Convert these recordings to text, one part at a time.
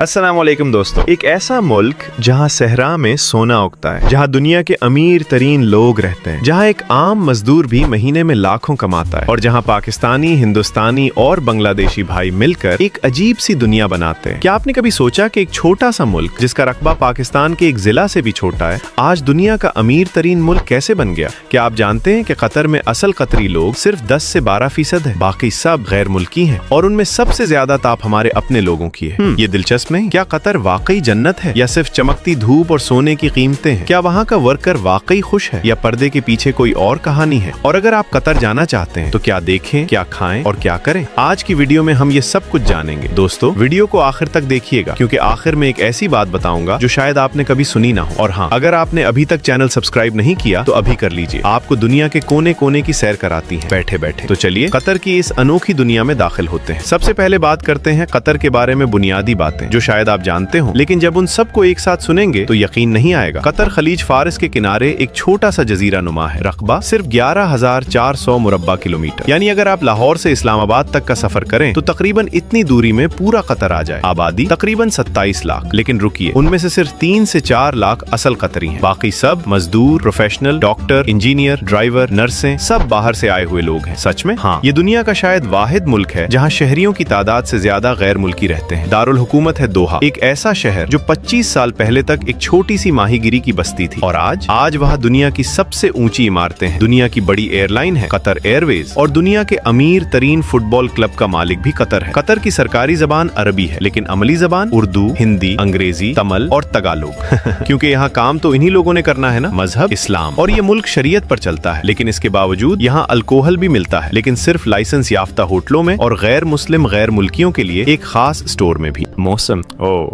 अस्सलाम वालेकुम दोस्तों। एक ऐसा मुल्क जहाँ सहरा में सोना उगता है, जहाँ दुनिया के अमीर तरीन लोग रहते हैं, जहाँ एक आम मजदूर भी महीने में लाखों कमाता है और जहाँ पाकिस्तानी, हिंदुस्तानी और बांग्लादेशी भाई मिलकर एक अजीब सी दुनिया बनाते हैं। क्या आपने कभी सोचा कि एक छोटा सा मुल्क जिसका रकबा पाकिस्तान के एक जिला से भी छोटा है, आज दुनिया का अमीर तरीन मुल्क कैसे बन गया? क्या आप जानते हैं कि कतर में असल कतरी लोग सिर्फ 10 से 12% है, बाकी सब गैर मुल्की हैं और उनमें सबसे ज्यादा ताप हमारे अपने लोगों की है। ये दिलचस्प नहीं? क्या कतर वाकई जन्नत है या सिर्फ चमकती धूप और सोने की कीमतें हैं? क्या वहाँ का वर्कर वाकई खुश है या पर्दे के पीछे कोई और कहानी है? और अगर आप कतर जाना चाहते हैं तो क्या देखें, क्या खाएं और क्या करें? आज की वीडियो में हम ये सब कुछ जानेंगे। दोस्तों, वीडियो को आखिर तक देखिएगा क्योंकि आखिर में एक ऐसी बात बताऊंगा जो शायद आपने कभी सुनी ना हो। और हाँ, अगर आपने अभी तक चैनल सब्सक्राइब नहीं किया तो अभी कर लीजिए। आपको दुनिया के कोने कोने की सैर कराती है बैठे बैठे। तो चलिए कतर की इस अनोखी दुनिया में दाखिल होते हैं। सबसे पहले बात करते हैं कतर के बारे में बुनियादी बातें जो शायद आप जानते हो, लेकिन जब उन सबको एक साथ सुनेंगे तो यकीन नहीं आएगा। कतर खलीज फारिस के किनारे एक छोटा सा जजीरा नुमा है। रकबा सिर्फ 11,400 मुरब्बा किलोमीटर, यानी अगर आप लाहौर से इस्लामाबाद तक का सफर करें तो तकरीबन इतनी दूरी में पूरा कतर आ जाए। आबादी तकरीबन 27 लाख, लेकिन रुकिए, उनमें से सिर्फ 3 से 4 लाख असल कतरी हैं। बाकी सब मजदूर, प्रोफेशनल, डॉक्टर, इंजीनियर, ड्राइवर, नर्सें, सब बाहर से आए हुए लोग हैं। सच में? हाँ, ये दुनिया का शायद वाहिद मुल्क है जहाँ शहरियों की तादाद से ज्यादा गैर मुल्की रहते हैं। दारुल हुकूमत है दोहा, एक ऐसा शहर जो 25 साल पहले तक एक छोटी सी माहीगिरी की बस्ती थी और आज वहाँ दुनिया की सबसे ऊंची इमारतें हैं, दुनिया की बड़ी एयरलाइन है कतर एयरवेज और दुनिया के अमीर तरीन फुटबॉल क्लब का मालिक भी कतर है। कतर की सरकारी जबान अरबी है, लेकिन अमली जबान उर्दू, हिंदी, अंग्रेजी, तमिल और तगालोग क्योंकि यहाँ काम तो इन्हीं लोगों ने करना है ना। मजहब इस्लाम और ये मुल्क शरीयत पर चलता है, लेकिन इसके बावजूद यहाँ अल्कोहल भी मिलता है, लेकिन सिर्फ लाइसेंस याफ्ता होटलों में और गैर मुस्लिम गैर मुल्कियों के लिए एक खास स्टोर में भी। मौसम,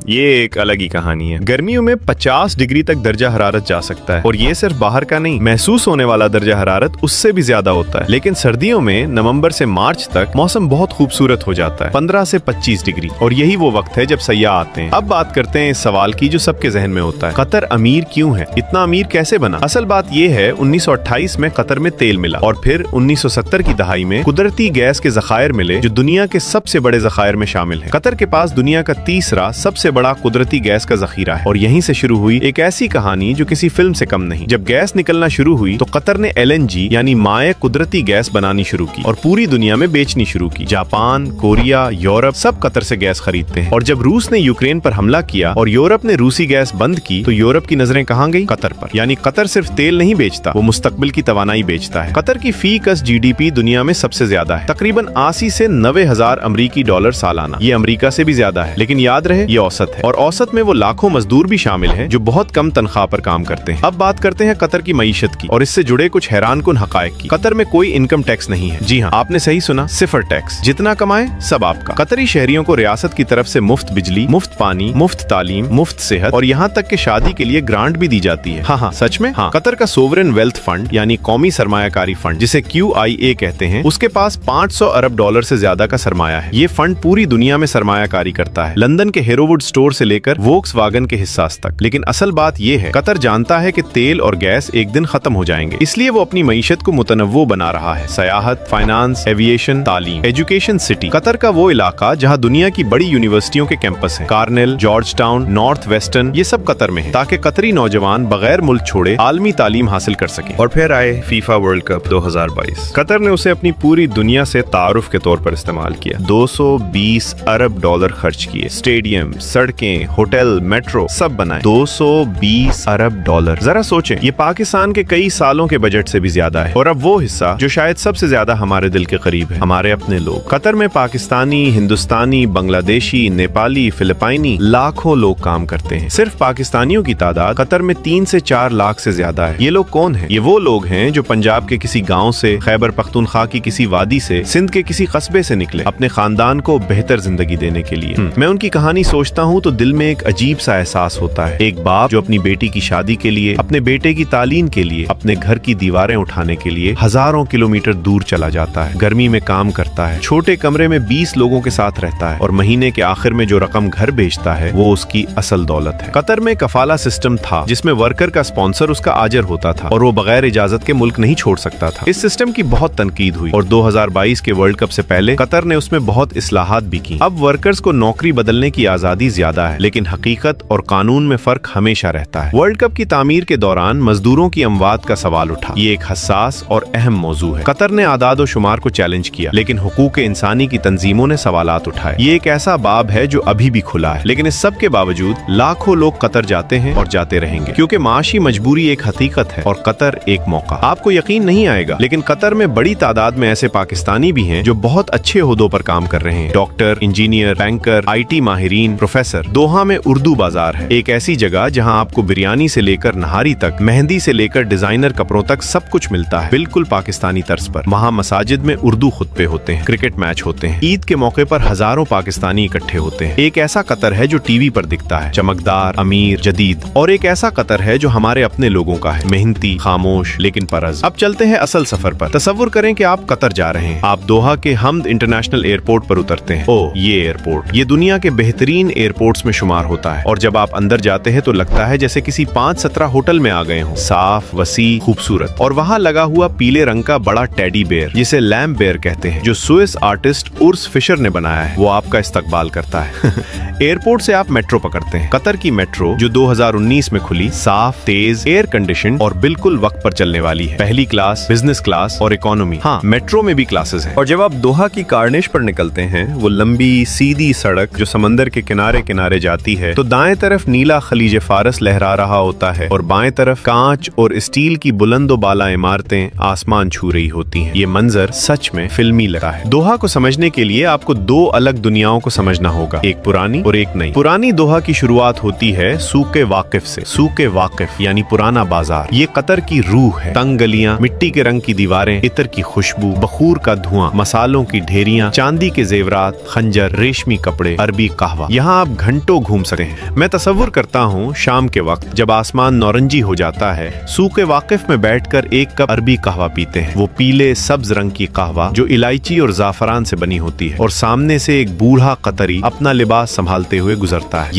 ये एक अलग ही कहानी है। गर्मियों में 50 डिग्री तक दर्जा हरारत जा सकता है और ये सिर्फ बाहर का नहीं, महसूस होने वाला दर्जा हरारत उससे भी ज्यादा होता है। लेकिन सर्दियों में नवंबर से मार्च तक मौसम बहुत खूबसूरत हो जाता है, 15 से 25 डिग्री, और यही वो वक्त है जब सयाह आते हैं। अब बात करते हैं इस सवाल की जो सबके जहन में होता है, कतर अमीर क्यों है? इतना अमीर कैसे बना? असल बात ये है, 1928 में कतर में तेल मिला और फिर 1970 की दहाई में कुदरती गैस के जखायर मिले जो दुनिया के सबसे बड़े जखायर में शामिल है। कतर के पास दुनिया का तीसरा सबसे बड़ा कुदरती गैस का जखीरा है और यहीं से शुरू हुई एक ऐसी कहानी जो किसी फिल्म से कम नहीं। जब गैस निकलना शुरू हुई तो कतर ने LNG यानी माए कुदरती गैस बनानी शुरू की और पूरी दुनिया में बेचनी शुरू की। जापान, कोरिया, यूरोप सब कतर से गैस खरीदते हैं। और जब रूस ने यूक्रेन पर हमला किया और यूरोप ने रूसी गैस बंद की तो यूरोप की नजरें कहाँ गई? कतर पर। यानी कतर सिर्फ तेल नहीं बेचता, वो मुस्तकबिल की तवानाई बेचता है। कतर की फी कस GDP दुनिया में सबसे ज्यादा है, तकरीबन 80 से 90 हजार अमरीकी डॉलर सालाना। ये अमरीका से भी ज्यादा है, लेकिन याद रहे ये औसत है और औसत में वो लाखों मजदूर भी शामिल हैं जो बहुत कम तनख्वाह पर काम करते हैं। अब बात करते हैं कतर की मईशत की और इससे जुड़े कुछ हैरानकुन हकायक की। कतर में कोई इनकम टैक्स नहीं है। जी हाँ, आपने सही सुना, सिफर टैक्स। जितना कमाए सब आपका। कतरी शहरियों को रियासत की तरफ से मुफ्त बिजली, मुफ्त पानी, मुफ्त तालीम, मुफ्त सेहत और यहाँ तक कि शादी के लिए ग्रांट भी दी जाती है। हाँ, सच में। हाँ, कतर का सोवरेन वेल्थ फंड यानी कौमी सरमायाकारी फंड जिसे QIA कहते हैं, उसके पास 500 अरब डॉलर से ज्यादा का सरमाया है। ये फंड पूरी दुनिया में सरमायाकारी करता है, लंदन के हेरोवुड स्टोर से लेकर वोक्सवागन के हिस्सास तक। लेकिन असल बात ये है, कतर जानता है कि तेल और गैस एक दिन खत्म हो जाएंगे, इसलिए वो अपनी मईशत को मुतनव्वो बना रहा है। सयाहत, फाइनेंस, एविएशन, तालीम, एजुकेशन सिटी। कतर का वो इलाका जहाँ दुनिया की बड़ी यूनिवर्सिटियों के कैंपस हैं, Cornell, George town, north western, ये सब कतर में है, ताकि कतरी नौजवान बगैर मुल्क छोड़े आलमी तालीम हासिल कर सके। और फिर आए फीफा वर्ल्ड कप 2022। कतर ने उसे अपनी पूरी दुनिया से तारुफ के तौर पर इस्तेमाल किया। 220 अरब डॉलर खर्च किए, स्टेडियम, सड़कें, होटल, मेट्रो सब बनाए। 220 अरब डॉलर, जरा सोचें, ये पाकिस्तान के कई सालों के बजट से भी ज्यादा है। और अब वो हिस्सा जो शायद सबसे ज्यादा हमारे दिल के करीब है, हमारे अपने लोग। कतर में पाकिस्तानी, हिंदुस्तानी, बांग्लादेशी, नेपाली, फिलिपाइनी लाखों लोग काम करते हैं। सिर्फ पाकिस्तानियों की तादाद कतर में 3 से 4 लाख से ज्यादा है। ये लोग कौन हैं? ये वो लोग हैं जो पंजाब के किसी गांव से, खैबर पख्तूनख्वा की किसी वादी से, सिंध के किसी कस्बे से निकले अपने खानदान को बेहतर जिंदगी देने के लिए। मैं उनकी कहानी सोचता हूँ तो दिल में एक अजीब सा एहसास होता है। एक बाप जो अपनी बेटी की शादी के लिए, अपने बेटे की तालीम के लिए, अपने घर की दीवारें उठाने के लिए हजारों किलोमीटर दूर चला जाता है, गर्मी में काम करता है, छोटे कमरे में 20 लोगों के साथ रहता है और महीने के आखिर में जो रकम घर भेजता है वो उसकी असल दौलत है। कतर में कफाला सिस्टम था जिसमें वर्कर का स्पॉन्सर उसका आजर होता था और वो बगैर इजाजत के मुल्क नहीं छोड़ सकता था। इस सिस्टम की बहुत तनकीद हुई और 2022 के वर्ल्ड कप से पहले कतर ने उसमें बहुत इस्लाहात भी की। अब वर्कर्स को नौकरी बदलने की आजादी ज्यादा है, लेकिन हकीकत और कानून में फर्क हमेशा रहता है। वर्ल्ड कप की तामीर के दौरान मजदूरों की अमवात का सवाल उठा। ये एक हसास और अहम मौजू है। कतर ने आदाद और शुमार को चैलेंज किया, लेकिन हुकूक इंसानी की तंजीमों ने सवालात उठाए। ये एक ऐसा बाब है जो अभी भी खुला है, लेकिन इस सब के बावजूद लाखों लोग कतर जाते हैं और जाते रहेंगे, क्योंकि माशी मजबूरी एक हकीकत है और कतर एक मौका। आपको यकीन नहीं आएगा, लेकिन कतर में बड़ी तादाद में ऐसे पाकिस्तानी भी हैं जो बहुत अच्छे ओहदों पर काम कर रहे हैं। डॉक्टर, इंजीनियर, बैंकर, IT माहिरीन, प्रोफेसर। दोहा में उर्दू बाजार है, एक ऐसी जगह जहां आपको बिरयानी से लेकर नहारी तक, मेहंदी से लेकर डिजाइनर कपड़ों तक सब कुछ मिलता है, बिल्कुल पाकिस्तानी तर्ज पर। वहां मसाजिद में उर्दू खुतबे होते हैं, क्रिकेट मैच होते हैं, ईद के मौके पर हजारों पाकिस्तानी इकट्ठे होते हैं। एक ऐसा कतर है जो टीवी पर दिखता है, चमकदार, अमीर, जदीद, और एक ऐसा कतर है जो हमारे अपने लोगों का है, मेहनती, खामोश, लेकिन परज। अब चलते हैं असल सफर पर। तसव्वुर करें कि आप कतर जा रहे हैं। आप दोहा के हमद इंटरनेशनल एयरपोर्ट पर उतरते हैं। ओ, ये एयरपोर्ट, ये दुनिया के बेहतरीन एयरपोर्ट्स में शुमार होता है, और जब आप अंदर जाते हैं तो लगता है जैसे किसी 5-17 होटल में आ गए हों। साफ, वसी, खूबसूरत, और वहाँ लगा हुआ पीले रंग का बड़ा टेडी बेयर, जिसे लैम्ब बेयर कहते हैं, जो स्विस आर्टिस्ट उर्स फिशर ने बनाया है, वो आपका इस्तकबाल करता है। एयरपोर्ट से आप मेट्रो पकड़ते हैं। कतर की मेट्रो जो 2019 में खुली, साफ, तेज, एयर कंडीशन और बिल्कुल वक्त पर चलने वाली है। पहली क्लास, बिजनेस क्लास और इकोनॉमी। हाँ, मेट्रो में भी क्लासेस हैं। और जब आप दोहा की कार्निश पर निकलते हैं, वो लंबी सीधी सड़क जो समंदर के किनारे किनारे जाती है, तो दाएं तरफ नीला खलीज फारस लहरा रहा होता है और बाएं तरफ कांच और स्टील की बुलंद बाला इमारतें आसमान छू रही होती हैं। ये मंजर सच में फिल्मी लगा है। दोहा को समझने के लिए आपको दो अलग दुनियाओं को समझना होगा, एक पुरानी और एक नई। पुरानी दोहा की शुरुआत होती है सूके वाकिफ से। सूके वाकिफ यानी पुराना बाजार। ये कतर की रूह है। तंग गलियां, मिट्टी के रंग की दीवारें, इत्र की खुशबू, बखूर का धुआं, मसालों की ढेरियां, चांदी के जेवरात, खंजर, रेशमी कपड़े, अरबी कहवा। यहाँ आप घंटों घूम सकते हैं। मैं तसव्वुर करता हूँ शाम के वक्त जब आसमान नौरंजी हो जाता है, सूके वाकिफ में बैठकर एक कप अरबी कहवा पीते हैं। वो पीले सब्ज रंग की कहवा जो इलायची और जाफरान से बनी होती है, और सामने से एक बूढ़ा कतरी अपना लिबास संभालते हुए गुजरता है।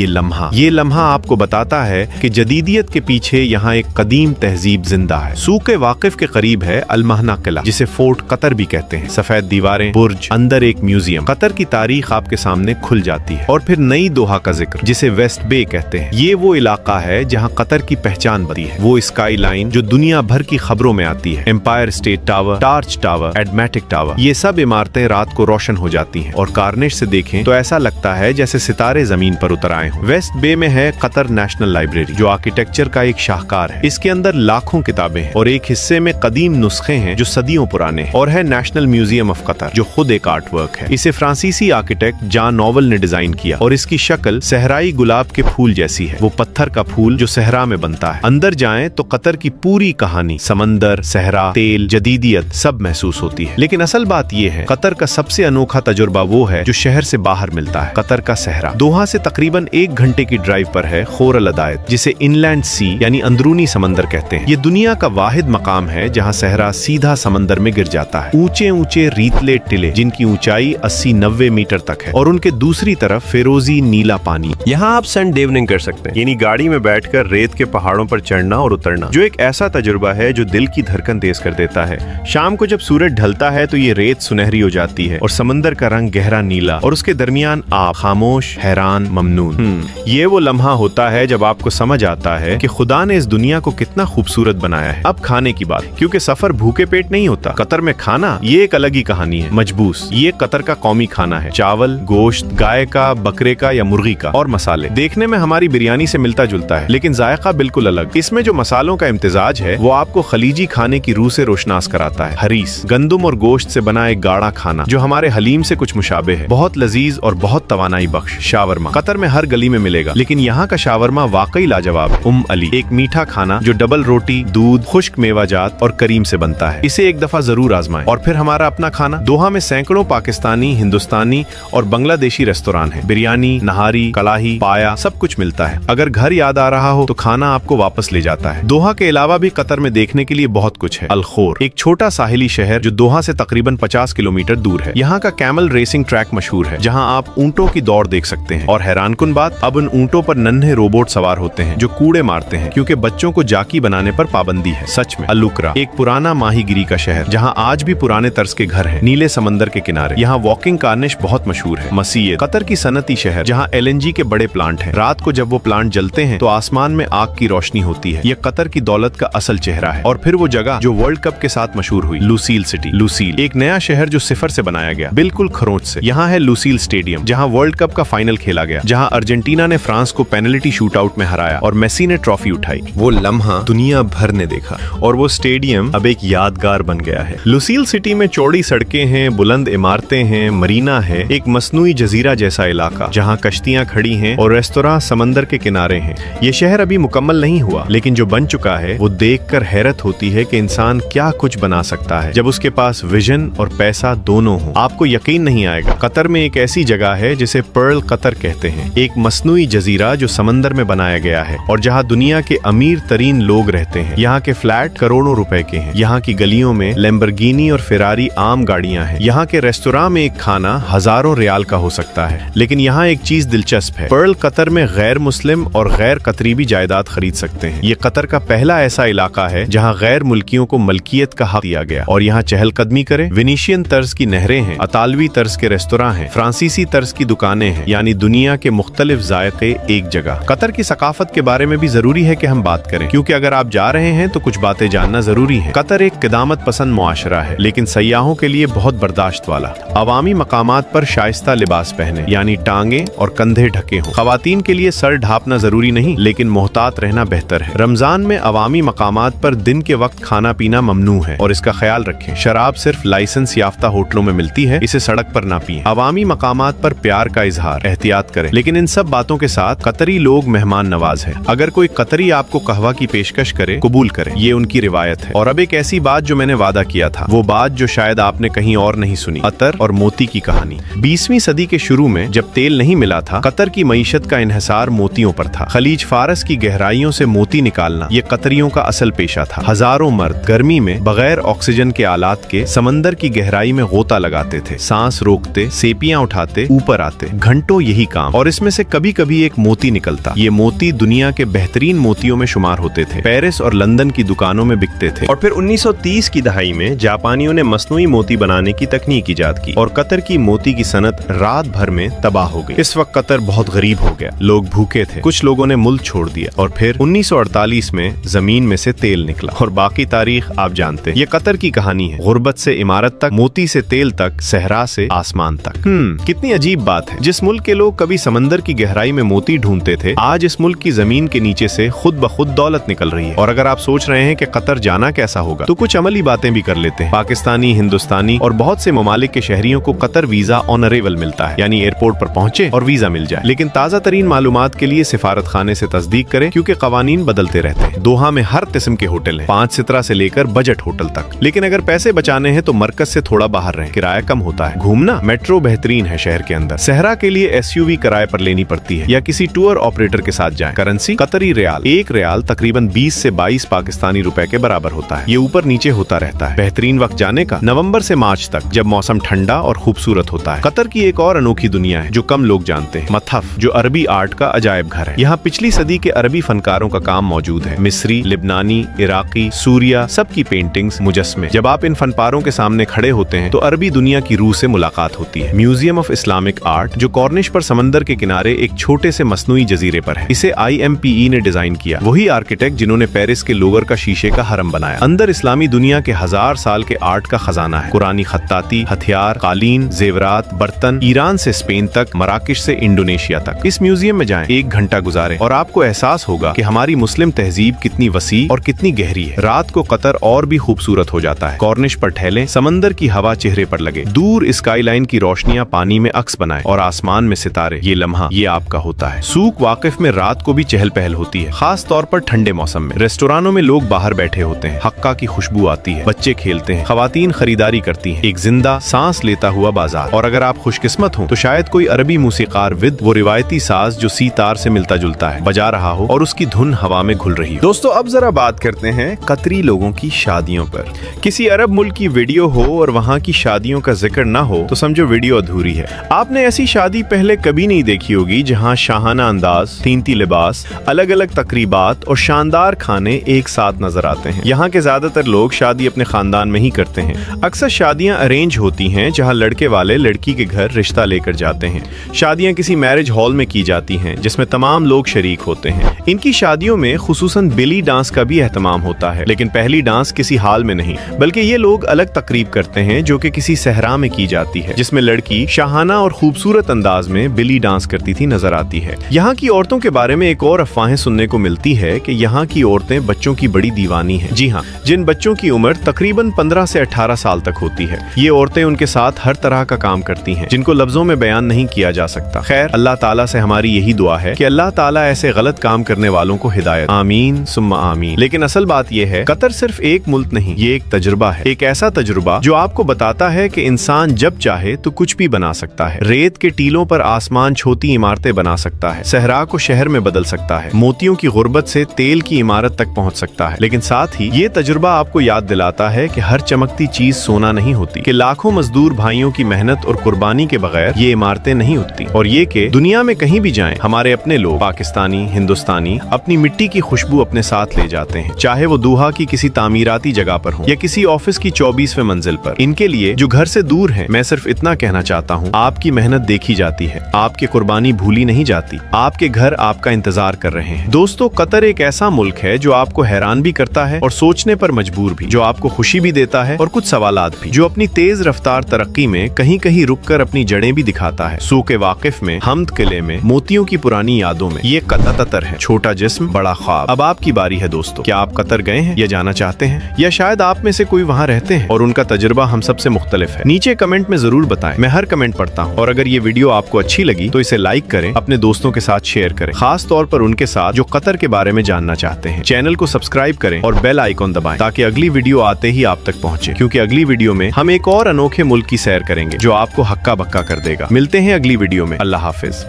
ये लम्हा आपको बताता है कि जदीदियत के पीछे यहाँ एक कदीम तहजीब जिंदा है। सूके वाकिफ के करीब है अलमहना किला, जिसे फोर्ट कतर भी कहते हैं। सफेद दीवारें, बुर्ज, अंदर एक म्यूजियम। कतर की तारीख आपके सामने खुल जाती है। और फिर नई दोहा का जिक्र, जिसे वेस्ट बे कहते हैं। ये वो इलाका है जहाँ कतर की पहचान बनती है। वो स्काई लाइन जो दुनिया भर की खबरों में आती है। Empire State Tower, Torch Tower, एडमेटिक टावर, ये सब इमारतें रात को रोशन हो जाती हैं, और कार्निश से देखें तो ऐसा लगता है जैसे सितारे जमीन पर उतर आए हों। वेस्ट बे में है कतर नेशनल लाइब्रेरी, जो आर्किटेक्चर का एक शाहकार है। इसके अंदर लाखों किताबें हैं, और एक हिस्से में कदीम नुस्खे हैं जो सदियों पुराने हैं। और है नेशनल म्यूजियम ऑफ कतर, जो खुद एक आर्ट वर्क है। इसे फ्रांसीसी आर्किटेक्ट जॉन नोवेल ने डिजाइन किया, और इसकी शक्ल सहराई गुलाब के फूल जैसी है, वो पत्थर का फूल जो सहरा में बनता है। अंदर जाएं तो कतर की पूरी कहानी, समंदर, सहरा, तेल, जदीदियत सब महसूस होती है। लेकिन असल बात यह है, कतर का सबसे अनोखा तजुर्बा वो है जो शहर से बाहर मिलता है। कतर का सहरा दोहा से तकरीबन 1 घंटे की ड्राइव पर है खोर अल अदायत, जिसे इनलैंड सी यानी अंदरूनी समंदर कहते हैं। ये दुनिया का वाहिद मकाम है जहाँ सहरा सीधा समंदर में गिर जाता है। ऊंचे ऊंचे रीतले टिले जिनकी ऊंचाई 80-90 मीटर तक है, और उनके दूसरी तरफ फिरोजी नीला पानी। यहाँ आप सन डेवनिंग कर सकते हैं, यानी गाड़ी में बैठकर रेत के पहाड़ों पर चढ़ना और उतरना, जो एक ऐसा तजुर्बा है जो दिल की धड़कन तेज कर देता है। शाम को जब सूरज ढलता है तो ये रेत सुनहरी हो जाती है, और समंदर का रंग गहरा नीला, और उसके दरमियान आप खामोश, हैरान, ममनून। ये वो लम्हा होता है जब आपको समझ आता है कि खुदा ने इस दुनिया को कितना खूबसूरत बनाया है। अब खाने की बात, क्योंकि सफर भूखे पेट नहीं होता। कतर में खाना ये एक अलग ही कहानी है। मजबूस, ये कतर का कौमी खाना है। चावल, गोश्त, गाय का, बकरे का या मुर्गी का, और मसाले देखने में हमारी बिरयानी से मिलता जुलता है, लेकिन जायका बिल्कुल अलग। इसमें जो मसालों का इम्तिजाज है वो आपको खलीजी खाने की रूह से रोशनास कराता है। हरीस, गंदुम और गोश्त से बना एक गाढ़ा खाना जो हमारे हलीम से कुछ मुशाबे है, बहुत लजीज और बहुत तवानाई बख्श। शावरमा कतर में हर गली में मिलेगा, लेकिन यहाँ का शावरमा वाकई लाजवाब है। अली, एक मीठा खाना जो डबल रोटी, दूध, खुश्क मेवाजात और करीम से बनता है। इसे एक दफा जरूर आजमाएं। और फिर हमारा अपना खाना। दोहा में सैकड़ों पाकिस्तानी, हिंदुस्तानी और बांग्लादेशी रेस्तोरां हैं। बिरयानी, नहारी, कलाही, पाया सब कुछ मिलता है। अगर घर याद आ रहा हो तो खाना आपको वापस ले जाता है। दोहा के अलावा भी कतर में देखने के लिए बहुत कुछ है। अल-खोर, एक छोटा साहिली शहर जो दोहा से तकरीबन 50 किलोमीटर दूर है। यहाँ का कैमल रेसिंग ट्रैक मशहूर है, जहाँ आप ऊंटों की दौड़ देख सकते हैं। और हैरानकुन बात, अब उन ऊंटों पर नन्हे रोबोट सवार होते हैं जो कूड़े मारते हैं, क्योंकि बच्चों को जाकी बनाने पर पाबंदी है। सच में अल-उकरा, एक पुराना माहीगिरी का शहर जहाँ आज भी पुराने तर्ज के घर हैं, नीले समंदर के किनारे। यहाँ वॉकिंग कार्निश बहुत मशहूर है। मसीयत, कतर की सनत सनती शहर जहाँ LNG के बड़े प्लांट हैं। रात को जब वो प्लांट जलते हैं तो आसमान में आग की रोशनी होती है। ये कतर की दौलत का असल चेहरा है। और फिर वो जगह जो वर्ल्ड कप के साथ मशहूर हुई, लुसील सिटी। लुसील एक नया शहर जो सिफर से बनाया गया, बिल्कुल खरोंच से। यहाँ है लुसील स्टेडियम जहाँ वर्ल्ड कप का फाइनल खेला गया, जहाँ अर्जेंटीना ने फ्रांस को पेनल्टी शूटआउट में हराया और मेसी ने ट्रॉफी उठाई। वो लम्हा दुनिया भर ने देखा और वो स्टेडियम अब एक यादगार बन गया है। लुसील सिटी में चौड़ी सड़कें हैं, बुलंद इमारतें हैं, मरीना है, एक मसनूई जजीरा जैसा इलाका जहाँ कश्तियां खड़ी हैं और रेस्तोरां समंदर के किनारे हैं। ये शहर अभी मुकम्मल नहीं हुआ, लेकिन जो बन चुका है वो देखकर हैरत होती है कि इंसान क्या कुछ बना सकता है जब उसके पास विजन और पैसा दोनों हो। आपको यकीन नहीं आएगा, कतर में एक ऐसी जगह है जिसे पर्ल कतर कहते हैं, एक मसनूई जजीरा जो समंदर में बनाया गया है और जहाँ दुनिया के अमीर तरीन लोग रहते हैं। यहाँ के फ्लैट करोड़ों रुपए के हैं। यहाँ की गलियों में लैम्बोर्गिनी और फेरारी आम गाड़ियां हैं। यहाँ के रेस्तोरां में एक खाना हजारों रियाल का हो सकता है। लेकिन यहाँ एक चीज दिलचस्प है, पर्ल कतर में गैर मुस्लिम और गैर कतरी भी जायदाद खरीद सकते हैं। ये कतर का पहला ऐसा इलाका है जहाँ गैर मुल्कियों को मलकियत का हक दिया गया और यहाँ चहलकदमी करे। विनीशियन तर्ज की नहरें हैं, अतालवी तर्ज के रेस्तोरां हैं, फ्रांसीसी तर्ज की दुकानें हैं, यानी दुनिया के मुख्तलिफ जायके एक जगह। कतर की सकाफत के बारे में भी जरूरी है कि हम बात करें, क्योंकि अगर आप जा रहे हैं तो कुछ बातें जानना जरूरी है। कतर एक क़िदामत पसंद मुआशरा है, लेकिन सयाहों के लिए बहुत बर्दाश्त वाला। अवामी मकामात पर शाइस्ता लिबास पहने, यानी टांगे और कंधे ढके हों। खवातीन के लिए सर ढापना जरूरी नहीं, लेकिन मोहतात रहना बेहतर है। रमजान में अवामी मकामात पर दिन के वक्त खाना पीना ममनू है और इसका ख्याल रखें। शराब सिर्फ लाइसेंस याफ्ता होटलों में मिलती है, इसे सड़क पर ना पिएं। अवामी मकामात पर प्यार का इजहार, एहतियात करें। लेकिन इन सब बातों के साथ कतरी लोग मेहमान नवाज है। अगर कोई कतरी आपको कहवा की पेशकश करे, कबूल करें, ये उनकी रिवायत है। और अब एक ऐसी बात जो मैंने वादा किया था, वो बात जो शायद आपने कहीं और नहीं सुनी, अतर और मोती की कहानी। 20वीं सदी के शुरू में जब तेल नहीं मिला था, कतर की मईशत का इन्हिसार मोतियों पर था। खलीज फारस की गहराइयों से मोती निकालना ये कतरियों का असल पेशा था। हजारों मर्द गर्मी में बगैर ऑक्सीजन के आलात के समंदर की गहराई में गोता लगाते थे, सांस रोकते, सेपियां उठाते, ऊपर आते, घंटों यही काम। और इसमें से कभी कभी एक मोती निकलता। ये मोती दुनिया के बेहतरीन मोतियों में शुमार होते थे, पेरिस और लंदन की दुकानों में बिकते थे। और फिर 1930 की दहाई में जापानियों ने मसनूई मोती बनाने की तकनीक ईजाद की और कतर की मोती की सनत रात भर में तबाह हो गई। इस वक्त कतर बहुत गरीब हो गया, लोग भूखे थे, कुछ लोगों ने मुल्क छोड़ दिया और फिर 1948 में जमीन में से तेल निकला और बाकी तारीख आप जानते हैं। ये कतर की कहानी है, गुर्बत से इमारत तक, मोती से तेल तक, सहरा से आसमान तक। कितनी अजीब बात है। जिस मुल्क के लोग कभी समंदर की गहराई में मोती ढूंढते थे, आज इस मुल्क की जमीन के नीचे से खुद ब खुद दौलत निकल रही है। और अगर आप सोच रहे हैं कि कतर जाना कैसा होगा, तो कुछ अमली बातें भी कर लेते हैं। पाकिस्तानी, हिंदुस्तानी और बहुत से ममालिक के शहरियों को कतर वीजा ऑनरेबल मिलता है, यानी एयरपोर्ट पर पहुंचे और वीजा मिल जाए। लेकिन ताजा तरीन मालूमात के लिए सिफारत खाने से तस्दीक करें, क्योंकि कवानीन बदलते रहते हैं। दोहा में हर किस्म के होटल हैं, 5 सितारा से लेकर बजट होटल तक। लेकिन अगर पैसे बचाने हैं तो मरकज से थोड़ा बाहर रहें, किराया कम होता है। घूमना, मेट्रो बेहतरीन है शहर के अंदर। सहरा के लिए SUV किराए पर लेनी पड़ती है या किसी टूर ऑपरेटर के साथ जाएं। करेंसी कतरी रियाल, एक रियाल तकरीबन 20 से 22 पाकिस्तानी रुपए के बराबर होता है। ये ऊपर नीचे होता रहता है। बेहतरीन वक्त जाने का नवंबर से मार्च तक, जब मौसम ठंडा और खूबसूरत होता है। कतर की एक और अनोखी दुनिया है जो कम लोग जानते हैं, मथफ, जो अरबी आर्ट का अजायब घर है। यहाँ पिछली सदी के अरबी फनकारों का काम मौजूद है। मिस्री, लिबनानी, इराकी, सूरिया, सबकी पेंटिंग्स, मुजस्मे। जब आप इन फनपारों के सामने खड़े होते हैं तो अरबी दुनिया की रूह से मुलाकात होती है। म्यूजियम ऑफ इस्लामिक आर्ट, जो कॉर्निश पर समंदर के किनारे एक छोटे से मसनूई जजीरे पर है, इसे IMPE ने डिजाइन किया। वही आर्किटेक्ट जिन्होंने पेरिस के लोवर का शीशे का हरम बनाया। अंदर इस्लामी दुनिया के 1000 साल के आर्ट का खजाना है। कुरानी खत्ताती, हथियार, कालीन, जेवरात, बर्तन, ईरान से स्पेन तक, मराकिश से इंडोनेशिया तक। इस म्यूजियम में जाएं, 1 घंटा गुजारें और आपको एहसास होगा कि हमारी मुस्लिम तहजीब कितनी वसी और कितनी गहरी है। रात को कतर और भी खूबसूरत हो जाता है। कॉर्निश पर ठहलें, समंदर की हवा चेहरे पर लगे, दूर स्काई लाइन की रोशनियां पानी में अक्स बनाए और आसमान में सितारे। ये लम्हा ये आपका होता है। सूक वाकिफ में रात को भी चहल पहल होती है, खास तौर पर ठंडे मौसम में। रेस्टोरानों में लोग बाहर बैठे होते हैं, हक्का की खुशबू आती है, बच्चे खेलते हैं, खवातीन खरीदारी करती हैं। एक जिंदा सांस लेता हुआ बाजार। और अगर आप खुशकिस्मत हो तो शायद कोई अरबी मूसीकार विद वो रिवायती साज जो सीतार से मिलता जुलता है बजा रहा हो और उसकी धुन हवा में घुल रही हो। दोस्तों, अब जरा बात करते हैं कतरी लोगों की शादियों पर। किसी अरब मुल्क की वीडियो हो और वहाँ की शादियों का जिक्र ना हो तो समझो वीडियो अधूरी है। आपने ऐसी शादी पहले कभी नहीं देखी होगी जहाँ शाहाना अंदाज, कीमती लिबास, अलग अलग तकरीबात और शानदार खाने एक साथ नजर आते हैं। यहाँ के ज्यादातर लोग शादी अपने खानदान में ही करते हैं। अक्सर शादियाँ अरेंज होती हैं जहाँ लड़के वाले लड़की के घर रिश्ता लेकर जाते हैं। शादियां किसी मैरिज हॉल में की जाती हैं जिसमें तमाम लोग शरीक होते हैं। इनकी शादियों में खुसूसन बेली डांस का भी एहतमाम होता है, लेकिन पहली डांस किसी हाल में नहीं, बल्कि ये लोग अलग तकरीब करते हैं जो कि किसी सहरा में की जाती है, जिसमें लड़की शाहाना और खूबसूरत अंदाज में बेली डांस करती थी नजर आती है। यहाँ की औरतों के बारे में एक और अफवाहें सुनने को मिलती है कि यहाँ की औरतें बच्चों की बड़ी दीवानी हैं। जी हाँ, जिन बच्चों की उम्र तकरीबन 15 से 18 साल तक होती है। ये औरतें उनके साथ हर तरह का काम करती हैं जिनको लफ्जों में बयान नहीं किया जा सकता। खैर, अल्लाह ताला से हमारी यही दुआ है कि अल्लाह ताला ऐसे गलत काम करने वालों को हिदायत, आमीन सुम्मा आमीन। लेकिन असल बात यह है, कतर सिर्फ एक मुल्क नहीं, ये एक तजुर्बा है, एक ऐसा तजुर्बा जो आपको बताता है कि इंसान जब चाहे तो कुछ भी बना सकता है। रेत के टीलों पर आसमान छोटी इमारतें बना सकता है, सहरा को शहर में बदल सकता है, मोतियों की गुर्बत से तेल की इमारत तक पहुंच सकता है। लेकिन साथ ही ये तजुर्बा आपको याद दिलाता है कि हर चमकती चीज सोना नहीं होती, कि लाखों मजदूर भाइयों की मेहनत और कुर्बानी के बगैर ये इमारतें नहीं उठती, और ये कि दुनिया में कहीं भी जाएं, हमारे अपने लोग पाकिस्तानी, हिंदुस्तानी अपनी मिट्टी की खुशबू अपने साथ ले जाते हैं, चाहे वो दोहा की किसी तामीराती जगह पर हो या किसी ऑफिस की 24वें मंजिल पर। इनके लिए जो घर से दूर हैं, मैं सिर्फ इतना कहना चाहता हूँ, आपकी मेहनत देखी जाती है, आपकी कुर्बानी भूली नहीं जाती, आपके घर आपका इंतजार कर रहे हैं। दोस्तों, कतर एक ऐसा मुल्क है जो आपको हैरान भी करता है और सोचने पर मजबूर भी, जो आपको खुशी भी देता है और कुछ सवालात भी, जो अपनी तेज रफ्तार तरक्की में कहीं कहीं रुक कर अपनी जड़ें भी दिखाता है। सूके वाकिफ में, हमद किले में, मोतियों की पुरानी यादों में। ये कतर है, छोटा जिस्म बड़ा ख्वाब। अब आपकी बारी है दोस्तों, क्या आप कतर गए हैं या जाना चाहते हैं, या शायद आप में से कोई वहाँ रहते हैं और उनका तजुर्बा हम सबसे मुख्तलिफ है। नीचे कमेंट में जरूर बताएं, मैं हर कमेंट पढ़ता हूँ। और अगर ये वीडियो आपको अच्छी लगी तो इसे लाइक करें, अपने दोस्तों के साथ शेयर करें, खास तौर पर उनके साथ जो कतर के बारे में जानना चाहते हैं। चैनल को सब्सक्राइब करें और बेल आइकॉन दबाएं ताकि अगली वीडियो आते ही आप तक पहुंचे, क्योंकि अगली वीडियो में हम एक और अनोखे मुल्क की सैर करेंगे जो आपको हक्का बक्का कर देगा। मिलते हैं अगली वीडियो में। अल्लाह हाफिज।